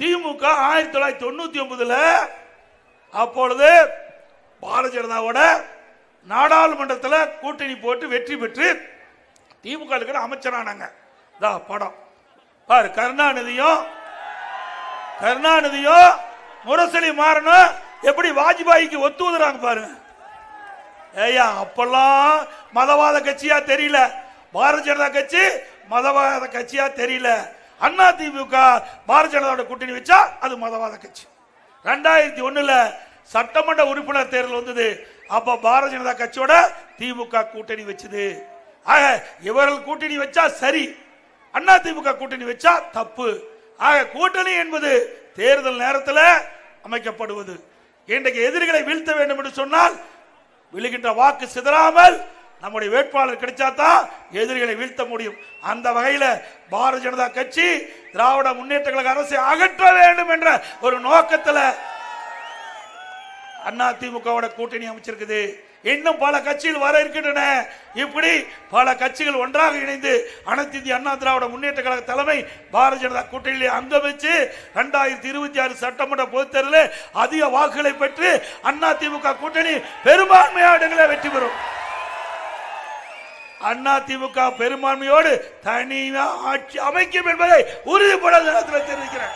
திமுக 1999 அப்பொழுது பாரதிய ஜனதாவோட நாடாளுமன்றத்தில் கூட்டணி போட்டு வெற்றி பெற்று திமுக அமைச்சரானாங்க. படம் பாரு, கருணாநிதியும் முரசொலி மாறனும் எப்படி வாஜ்பாய்க்கு ஒத்துவதுறாங்க பாருங்க. ஐயா, அப்பெல்லாம் மதவாத கட்சியா தெரியல, பாரதிய ஜனதா கட்சி மதவாத கட்சியா தெரியல. அண்ணா திமுக பாரதிய ஜனதாவோட கூட்டணி வச்சா அது மதவாத கட்சி. 2001 சட்டமன்ற உறுப்பினர் தேர்தல் வந்தது. அப்ப பாரதிய ஜனதா கட்சியோட திமுக கூட்டணி வச்சது. ஆக இவர்கள் கூட்டணி வச்சா சரி, அண்ணா திமுக கூட்டணி வச்சா தப்பு. ஆக கூட்டணி என்பது தேர்தல் நேரத்தில் அமைக்கப்படுவது. இன்றைக்கு எதிரிகளை வீழ்த்த வேண்டும் என்று சொன்னால் விழுகின்ற வாக்கு சிதறாமல் நம்முடைய வேட்பாளர் கிடைச்சாதான் எதிரிகளை வீழ்த்த முடியும். அந்த வகையில் பாரதிய ஜனதா கட்சி திராவிட முன்னேற்ற கழக அரசை அகற்ற வேண்டும் என்ற ஒரு நோக்கத்தில் அண்ணா திமுகவோட கூட்டணி அமைச்சிருக்குது. இன்னும் பல கட்சிகள் வர இருக்கின்றன. இப்படி பல கட்சிகள் ஒன்றாக இணைந்து அனைத்து இந்திய அண்ணா திராவிட முன்னேற்ற கழக தலைமை பாரதிய ஜனதா கூட்டணியிலே அங்கம் வச்சு 2026 சட்டமன்ற பொதுத் தேர்தலில் அதிக வாக்குகளை பெற்று அண்ணா திமுக கூட்டணி பெரும்பான்மையான இடங்களை வெற்றி பெறும். அண்ணா திமுக பெரும்பான்மையோடு தனியாக ஆட்சி அமைக்கும் என்பதை உறுதிப்பட தெரிவிக்கிறேன்.